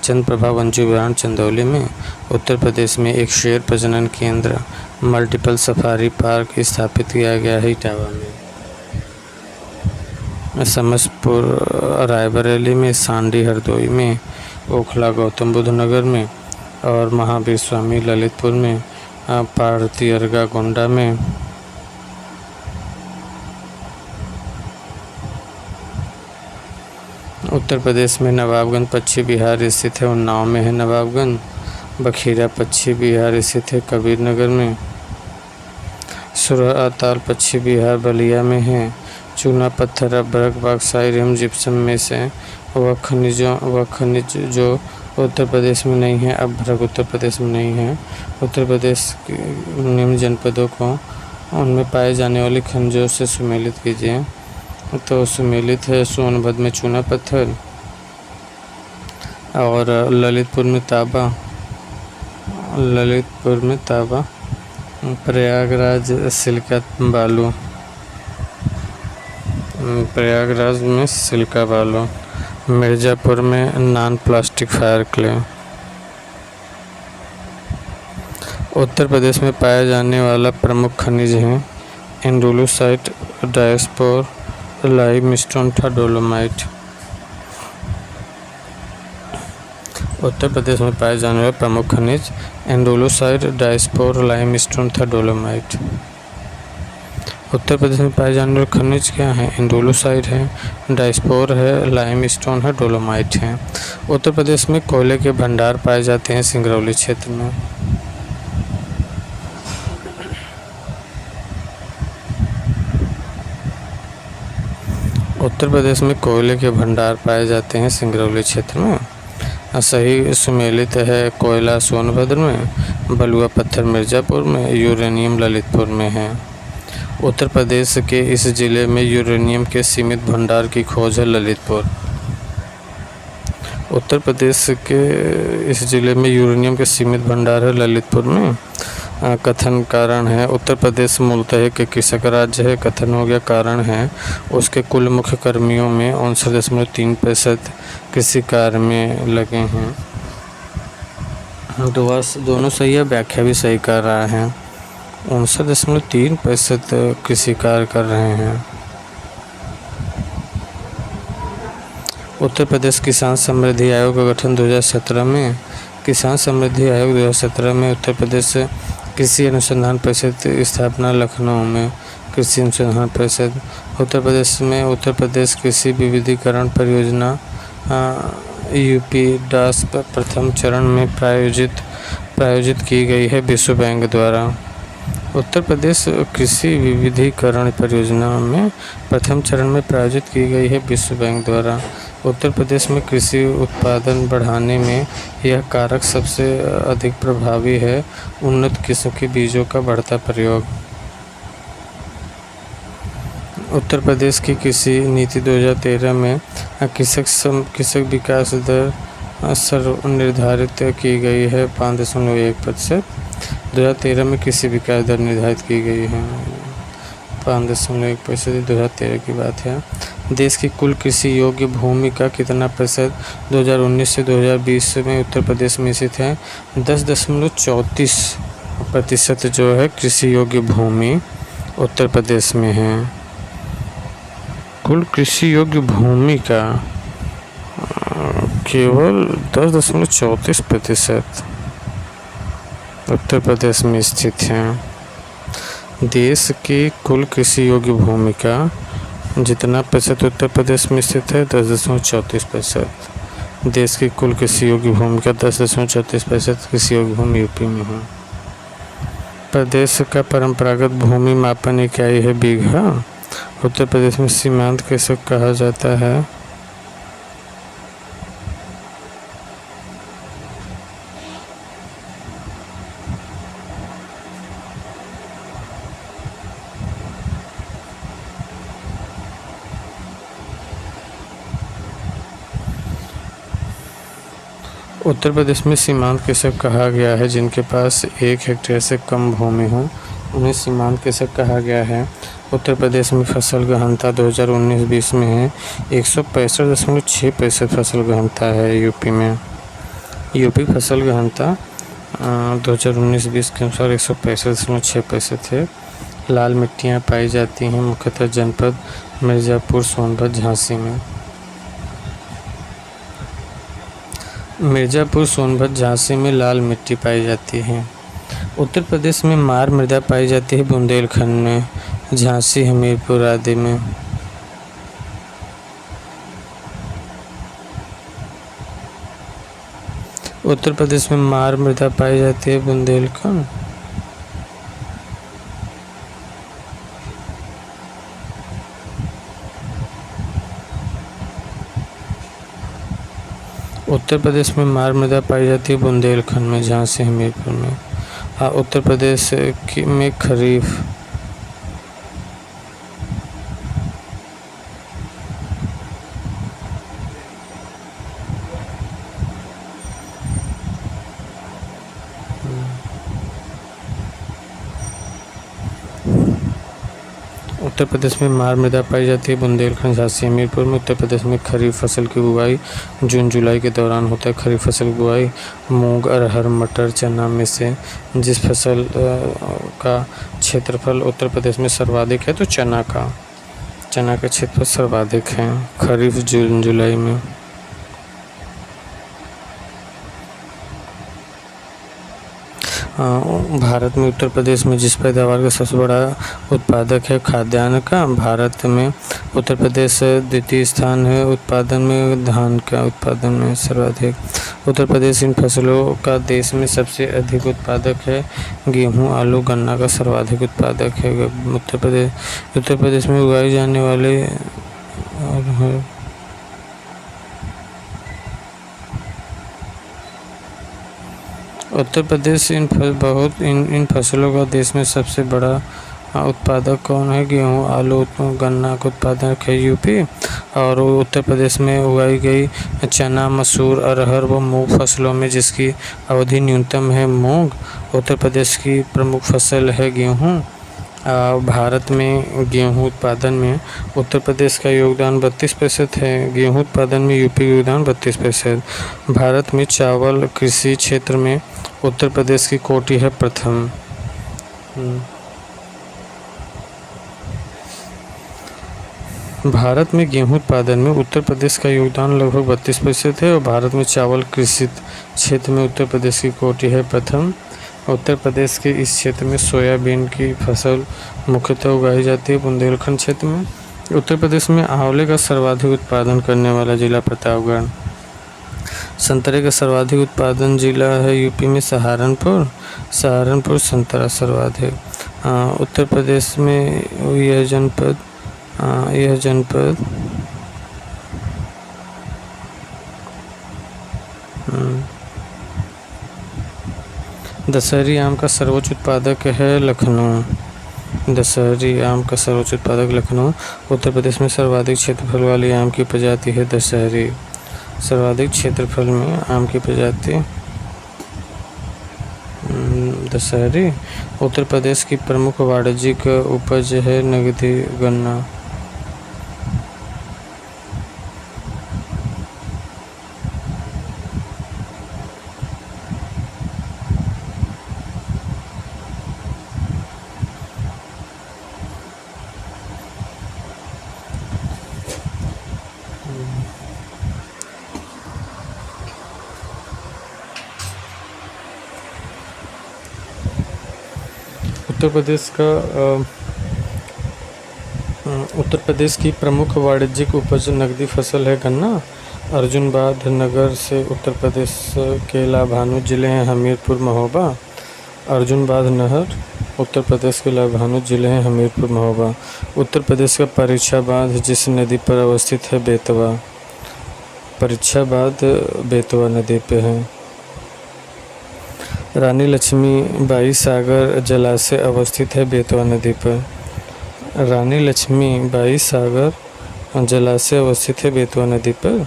चंद्रप्रभा वन्यजीव अभयारण्य चंदौली में उत्तर प्रदेश में एक शेर प्रजनन केंद्र मल्टीपल सफारी पार्क स्थापित किया गया है इटावा में। समसपुर रायबरेली में, सांडी हरदोई में, ओखला गौतम बुद्ध नगर में और महावीर स्वामी ललितपुर में, पारतियरगा गोंडा में। उत्तर प्रदेश में नवाबगंज पश्चिम बिहार स्थित है, उन्नाव में है नवाबगंज। बखीरा पश्चिम बिहार स्थित है कबीरनगर में। सुरताल पश्चिम बिहार बलिया में है। चूना पत्थर अभ्रक बॉक्साइट एवं जिप्सम में से वह खनिज जो उत्तर प्रदेश में नहीं है, अभ्रक उत्तर प्रदेश में नहीं है। उत्तर प्रदेश के निम्न जनपदों को उनमें पाए जाने वाले खनिजों से सुमेलित कीजिए। तो सुमेलित है सोनभद्र में चूना पत्थर और ललितपुर में तांबा, प्रयागराज सिलिका बालू, मिर्ज़ापुर में non plastic fire clay. Uttar Pradesh में पाया जाने वाला प्रमुख खनिज है एंडोलूसाइट, डायस्पोर, लाइमस्टोन तथा डोलोमाइट। उत्तर प्रदेश में पाए जाने वाले प्रमुख खनिज एंडोलूसाइट, डायस्पोर, लाइमस्टोन तथा डोलोमाइट। उत्तर प्रदेश में पाए जाने वाले खनिज क्या हैं? एंडोलूसाइट है, डायस्पोर है, लाइमस्टोन है, डोलोमाइट है। उत्तर प्रदेश में कोयले के भंडार पाए जाते हैं सिंगरौली क्षेत्र में। उत्तर प्रदेश में कोयले के भंडार पाए जाते हैं सिंगरौली क्षेत्र में। सही सुमेलित है कोयला सोनभद्र में, बलुआ पत्थर मिर्ज़ापुर में, यूरेनियम ललितपुर में है। उत्तर प्रदेश के इस जिले में यूरेनियम के सीमित भंडार की खोज है ललितपुर। उत्तर प्रदेश के इस जिले में यूरेनियम के सीमित भंडार है ललितपुर में। कथन कारण है उत्तर प्रदेश मूलतः के कृषक राज्य है। कथन हो गया कारण है उसके कुल मुख्य कर्मियों में 59.3% कृषि कार्य में लगे हैं। दोनों सही है, व्याख्या भी सही कर रहा है। 59.3% कृषि कार्य कर रहे हैं। उत्तर प्रदेश किसान समृद्धि आयोग का गठन 2017 में। किसान समृद्धि आयोग 2017 में उत्तर प्रदेश कृषि अनुसंधान परिषद की स्थापना लखनऊ में। कृषि अनुसंधान परिषद उत्तर प्रदेश कृषि विविधीकरण परियोजना यूपी डास प्रथम चरण में प्रायोजित की गई है विश्व बैंक द्वारा। उत्तर प्रदेश कृषि विविधीकरण परियोजना में प्रथम चरण में प्रायोजित की गई है विश्व बैंक द्वारा। उत्तर प्रदेश में कृषि उत्पादन बढ़ाने में यह कारक सबसे अधिक प्रभावी है। उन्नत किस्म के बीजों का बढ़ता प्रयोग। उत्तर प्रदेश की कृषि नीति 2013 में कृषक विकास दर निर्धारित की गई है 5.1%। 2013 में कृषि विकास दर निर्धारित की गई है 5.1%। 2013 की बात है। देश की कुल कृषि योग्य भूमि का कितना प्रतिशत 2019 से 2020 में उत्तर प्रदेश में स्थित है? 10.34% जो है कृषि योग्य भूमि उत्तर प्रदेश में है। कुल कृषि योग्य भूमि का केवल 10.34% उत्तर प्रदेश में स्थित है। देश की कुल कृषि योग्य भूमि का जितना प्रतिशत उत्तर प्रदेश में स्थित है 10.34%। देश की कुल कृषि योग्य भूमि का 10.34% कृषि योग्य भूमि यूपी में है। प्रदेश का परंपरागत भूमि मापन इकाई है बीघा। उत्तर प्रदेश में सीमांत कैसे कहा जाता है? उत्तर प्रदेश में सीमांत कैसे कहा गया है? जिनके पास 1 हेक्टेयर से कम भूमि हो उन्हें सीमांत कैसे कहा गया है? उत्तर प्रदेश में फसल गहनता 2019-20 में है 165.6% फसल गहनता है। यूपी में फसल गहनता 2019-20 के अनुसार 165.6% है। लाल मिट्टियाँ पाई जाती हैं मुख्यतः जनपद मिर्ज़ापुर, सोनभद्र, झांसी में। मिर्ज़ापुर, सोनभद्र, झांसी में लाल मिट्टी पाई जाती है। उत्तर प्रदेश में मार मृदा पाई जाती है बुंदेलखंड में, झांसी, हमीरपुर आदि में। उत्तर प्रदेश में मार मृदा पाई जाती है बुंदेलखंड। उत्तर प्रदेश में मार मृदा पाई जाती है बुंदेलखंड में, झांसी, हमीरपुर में। उत्तर प्रदेश में खरीफ उत्तर प्रदेश में मार मृदा पाई जाती है बुंदेलखंड, झांसी, हमीरपुर में। उत्तर प्रदेश में खरीफ फसल की बुआई जून जुलाई के दौरान होता है। खरीफ फसल की बुआई मूंग, अरहर, मटर, चना में से जिस फसल का क्षेत्रफल उत्तर प्रदेश में सर्वाधिक है तो चना का क्षेत्रफल सर्वाधिक है खरीफ जून जुलाई में। भारत में उत्तर प्रदेश में जिस पैदावार का सबसे बड़ा उत्पादक है खाद्यान्न का, भारत में उत्तर प्रदेश द्वितीय स्थान है। उत्पादन में धान का उत्पादन में सर्वाधिक। उत्तर प्रदेश इन फसलों का देश में सबसे अधिक उत्पादक है। गेहूं, आलू, गन्ना का सर्वाधिक उत्पादक है उत्तर प्रदेश में उगाए जाने वाले उत्तर प्रदेश इन फसलों का देश में सबसे बड़ा उत्पादक कौन है? गेहूँ, आलू, गन्ना का उत्पादक है यूपी। और उत्तर प्रदेश में उगाई गई चना, मसूर, अरहर व मूंग फसलों में जिसकी अवधि न्यूनतम है मूंग। उत्तर प्रदेश की प्रमुख फसल है गेहूँ। भारत में गेहूं उत्पादन में उत्तर प्रदेश का योगदान 32% है। गेहूं उत्पादन में यूपी का योगदान 32%। भारत में चावल कृषि क्षेत्र में उत्तर प्रदेश की कोटि है प्रथम। भारत में गेहूं उत्पादन में उत्तर प्रदेश का योगदान लगभग 32% है और भारत में चावल कृषि क्षेत्र में उत्तर प्रदेश की कोटि है प्रथम। उत्तर प्रदेश के इस क्षेत्र में सोयाबीन की फसल मुख्यतः उगाई जाती है बुंदेलखंड क्षेत्र में। उत्तर प्रदेश में आंवले का सर्वाधिक उत्पादन करने वाला जिला प्रतापगढ़। संतरे का सर्वाधिक उत्पादन जिला है यूपी में सहारनपुर संतरा सर्वाधिक। उत्तर प्रदेश में यह जनपद दशहरी आम का सर्वोच्च उत्पादक है लखनऊ। दशहरी आम का सर्वोच्च उत्पादक लखनऊ। उत्तर प्रदेश में सर्वाधिक क्षेत्रफल वाली आम की प्रजाति है दशहरी। सर्वाधिक क्षेत्रफल में आम की प्रजाति दशहरी। उत्तर प्रदेश की प्रमुख वाणिज्यिक उपज है नगदी गन्ना। उत्तर प्रदेश की प्रमुख वाणिज्यिक उपज नगदी फसल है गन्ना। अर्जुनबाद नगर से उत्तर प्रदेश के लाभानु जिले हैं हमीरपुर महोबा। अर्जुनबाद नहर उत्तर प्रदेश के लाभानु जिले हैं हमीरपुर महोबा। उत्तर प्रदेश का परीक्षा बांध जिस नदी पर अवस्थित है बेतवा। परीक्षा बांध बेतवा नदी पे है। रानी लक्ष्मीबाई सागर जलाशय अवस्थित है बेतवा नदी पर। रानी लक्ष्मीबाई सागर जलाशय अवस्थित है बेतवा नदी पर।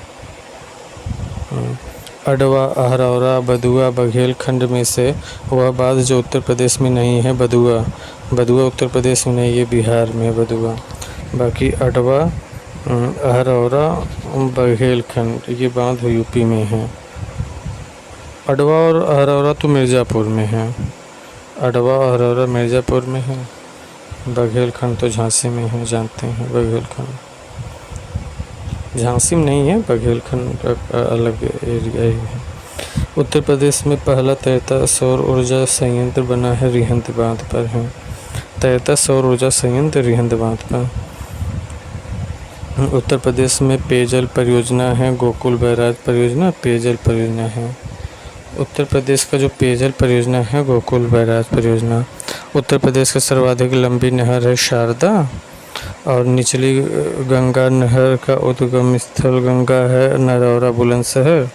अडवा, अहरौरा, बदुआ, बघेलखंड में से वह बांध जो उत्तर प्रदेश में नहीं है बदुआ। बदुआ उत्तर प्रदेश में नहीं, ये बिहार में है बदुआ। बाकी अडवा, अहरौरा, बघेलखंड ये बांध यूपी में है। अडवा और अहरौरा तो मिर्ज़ापुर में है। अडवा अहरौरा मिर्ज़ापुर में है। बघेलखंड तो झांसी में है, जानते हैं बघेलखंड। झांसी में नहीं है, बघेलखंड अलग एरिया ही है। उत्तर प्रदेश में पहला तैरता सौर ऊर्जा संयंत्र बना है रिहंद बांध पर है। तैरता सौर ऊर्जा संयंत्र रिहंद बांध पर। उत्तर प्रदेश में पेयजल परियोजना है गोकुल बैराज परियोजना, पेयजल परियोजना है। उत्तर प्रदेश का जो पेयजल परियोजना है गोकुल बैराज परियोजना। उत्तर प्रदेश का सर्वाधिक लंबी नहर है शारदा। और निचली गंगा नहर का उद्गम स्थल गंगा है नरौरा बुलंदशहर।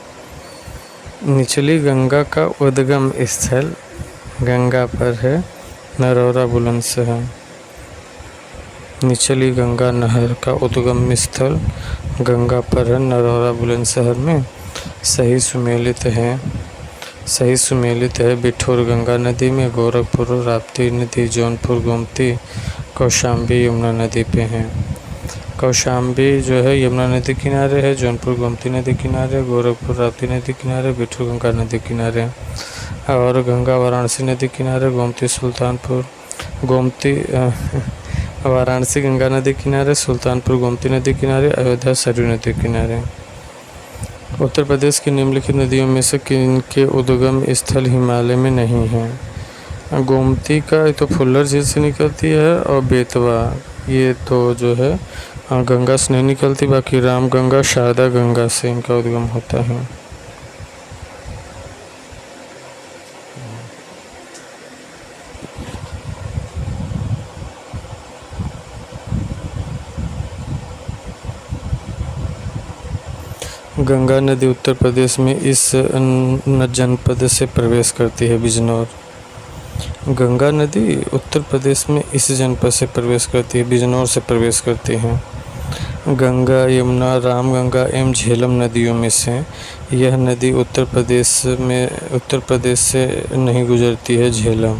निचली गंगा का उद्गम स्थल गंगा पर है नरौरा बुलंदशहर। निचली गंगा नहर का उद्गम स्थल गंगा पर है नरौरा बुलंदशहर में। सही सुमेलित है बिठूर गंगा नदी में। गोरखपुर राप्ती नदी, जौनपुर गोमती, कौशाम्बी यमुना नदी पे हैं। कौशाम्बी जो है यमुना नदी किनारे है, जौनपुर गोमती नदी किनारे, गोरखपुर राप्ती नदी किनारे, बिठूर गंगा नदी किनारे। और गंगा वाराणसी नदी किनारे, गोमती सुल्तानपुर, वाराणसी गंगा नदी किनारे, सुल्तानपुर गोमती नदी किनारे, अयोध्या सरयू नदी किनारे। उत्तर प्रदेश की निम्नलिखित नदियों में से किनके उद्गम स्थल हिमालय में नहीं है। गोमती का तो फुल्लर झील से निकलती है और बेतवा ये तो जो है गंगा से नहीं निकलती। बाकी राम गंगा, शारदा गंगा से इनका उद्गम होता है। गंगा नदी उत्तर प्रदेश में इस जनपद से प्रवेश करती है बिजनौर। गंगा नदी उत्तर प्रदेश में इस जनपद से प्रवेश करती है, बिजनौर से प्रवेश करती है। गंगा, यमुना, रामगंगा एवं झेलम नदियों में से यह नदी उत्तर प्रदेश से नहीं गुजरती है, झेलम।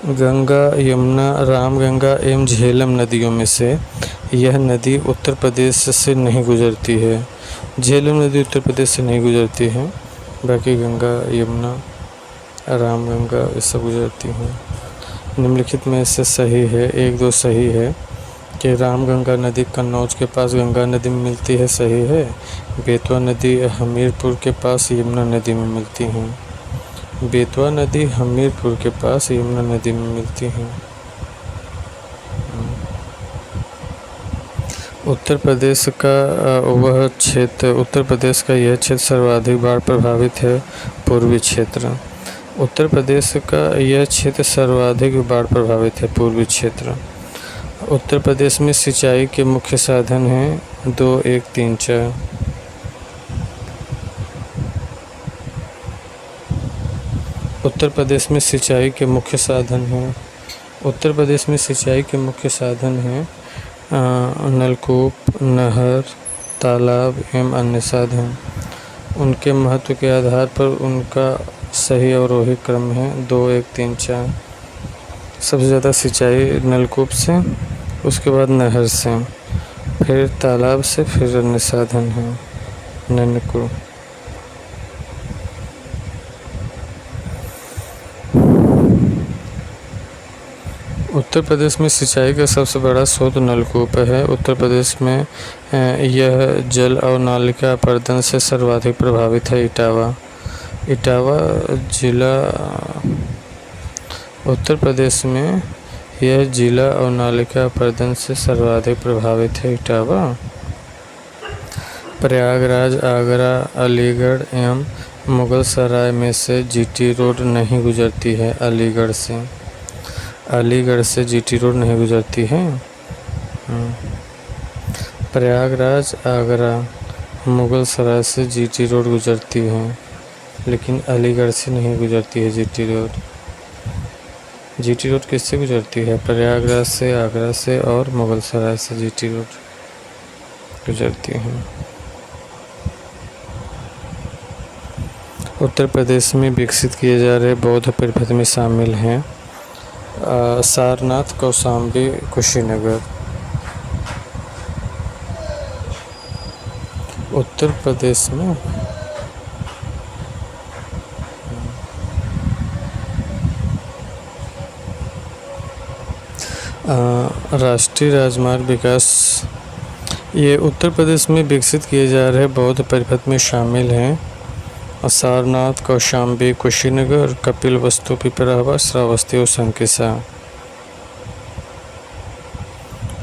गंगा, यमुना, रामगंगा एवं झेलम नदियों में से यह नदी उत्तर प्रदेश से नहीं गुजरती है। झेलम नदी उत्तर प्रदेश से नहीं गुजरती है। बाकी गंगा, यमुना, रामगंगा ये सब गुजरती हैं। निम्नलिखित में से सही है, 1-2 सही है कि रामगंगा नदी कन्नौज के पास गंगा नदी में मिलती है, सही है। बेतवा नदी हमीरपुर के पास यमुना नदी में मिलती हैं। बेतवा नदी हमीरपुर के पास यमुना नदी में मिलती हैं। उत्तर प्रदेश का यह क्षेत्र सर्वाधिक बाढ़ प्रभावित है, पूर्वी क्षेत्र। उत्तर प्रदेश का यह क्षेत्र सर्वाधिक बाढ़ प्रभावित है, पूर्वी क्षेत्र। उत्तर प्रदेश में सिंचाई के मुख्य साधन हैं 2, 1, 3, 4। उत्तर प्रदेश में सिंचाई के मुख्य साधन हैं। उत्तर प्रदेश में सिंचाई के मुख्य साधन हैं नलकूप, नहर, तालाब एवं अन्य साधन। उनके महत्व के आधार पर उनका सही अवरोही क्रम है 2, 1, 3, 4। सबसे ज़्यादा सिंचाई नलकूप से, उसके बाद नहर से, फिर तालाब से, फिर अन्य साधन हैं नलकूप। उत्तर प्रदेश में सिंचाई का सबसे बड़ा स्रोत नलकूप है। उत्तर प्रदेश में यह जल और नालिका अपर्दन से सर्वाधिक प्रभावित है। इटावा जिला उत्तर प्रदेश में यह जिला और नालिका अपरदन से सर्वाधिक प्रभावित है। इटावा, प्रयागराज, आगरा, अलीगढ़ एवं मुगल सराय में से जीटी रोड नहीं गुजरती है। अलीगढ़ से जीटी रोड नहीं गुजरती है। प्रयागराज, आगरा, मुगल सराय से जीटी रोड गुजरती है, लेकिन अलीगढ़ से नहीं गुजरती है जीटी रोड। जीटी रोड किससे गुजरती है? प्रयागराज से, आगरा से और मुगल सराय से जीटी रोड गुजरती है। उत्तर प्रदेश में विकसित किए जा रहे बौद्ध परिपथ में शामिल हैं सारनाथ, कौशाम्बी, कुशीनगर। उत्तर प्रदेश में राष्ट्रीय राजमार्ग विकास, ये उत्तर प्रदेश में विकसित किए जा रहे बौद्ध परिपथ में शामिल हैं सारनाथ, कौशाम्बी, कुशीनगर, कपिलवस्तु, पिपरावा, श्रावस्ती और संकिसा।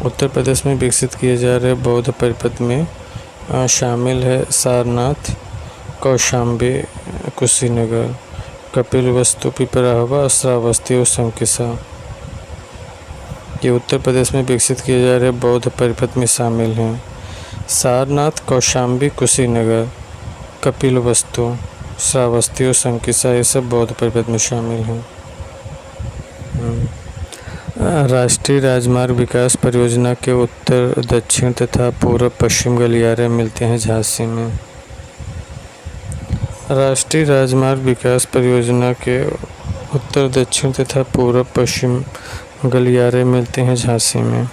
उत्तर प्रदेश में विकसित किए जा रहे बौद्ध परिपथ में शामिल है सारनाथ, कौशाम्बी, कुशीनगर, कपिलवस्तु, पिपरावा, श्रावस्ती और संकिसा। ये उत्तर प्रदेश में विकसित किए जा रहे बौद्ध परिपथ में शामिल हैं सारनाथ, कौशाम्बी, कुशीनगर, कपिलवस्तु, श्रावस्ती और संकिसा। ये सब बौद्ध परिपथ में शामिल हैं। राष्ट्रीय राजमार्ग विकास परियोजना के उत्तर, दक्षिण तथा पूर्व पश्चिम गलियारे मिलते हैं झांसी में। राष्ट्रीय राजमार्ग विकास परियोजना के उत्तर, दक्षिण तथा पूर्व पश्चिम गलियारे मिलते हैं झांसी में।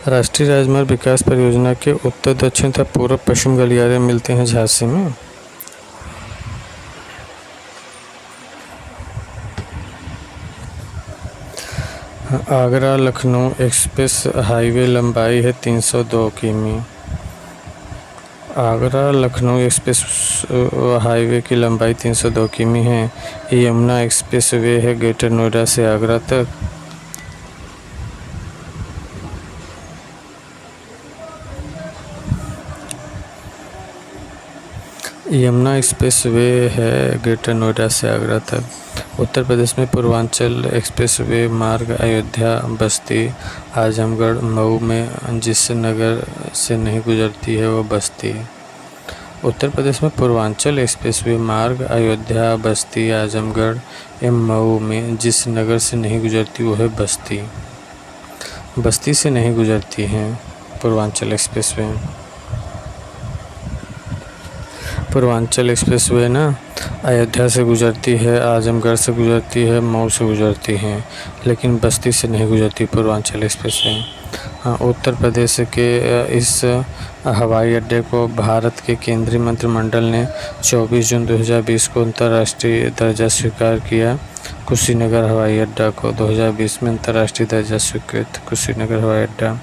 राष्ट्रीय राजमार्ग विकास परियोजना के उत्तर, दक्षिण तथा पूर्व पश्चिम गलियारे मिलते हैं झांसी में। आगरा लखनऊ एक्सप्रेस हाईवे लंबाई है 302 किमी। आगरा लखनऊ एक्सप्रेस हाईवे की लंबाई 302 किमी है। यमुना एक्सप्रेस वे है ग्रेटर नोएडा से आगरा तक। यमुना एक्सप्रेस वे है ग्रेटर नोएडा से आगरा तक। उत्तर प्रदेश में पूर्वांचल एक्सप्रेस वे मार्ग अयोध्या, बस्ती, आजमगढ़, मऊ में जिस नगर से नहीं गुजरती है वो बस्ती है। उत्तर प्रदेश में पूर्वांचल एक्सप्रेस वे मार्ग अयोध्या, बस्ती, आजमगढ़ एवं मऊ में जिस नगर से नहीं गुजरती वो है बस्ती। बस्ती से नहीं गुजरती है Purvanchal express way. Purvanchal express way ना अयोध्या से गुजरती है, आजमगढ़ से गुजरती है, मऊ से गुजरती हैं, लेकिन बस्ती से नहीं गुजरती पूर्वांचल एक्सप्रेस वे। हाँ, उत्तर प्रदेश के इस हवाई अड्डे को भारत के केंद्रीय मंत्रिमंडल ने 24 जून 2020 को अंतर्राष्ट्रीय दर्जा स्वीकार किया। कुशीनगर हवाई अड्डा को 2020 में अंतर्राष्ट्रीय दर्जा स्वीकृत। कुशीनगर हवाई अड्डा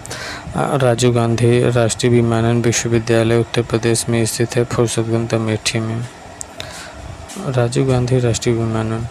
राजीव गांधी राष्ट्रीय विमानन विश्वविद्यालय उत्तर प्रदेश में स्थित है, फुर्सतगंज अमेठी में। राजीव गांधी राष्ट्रीय विमानन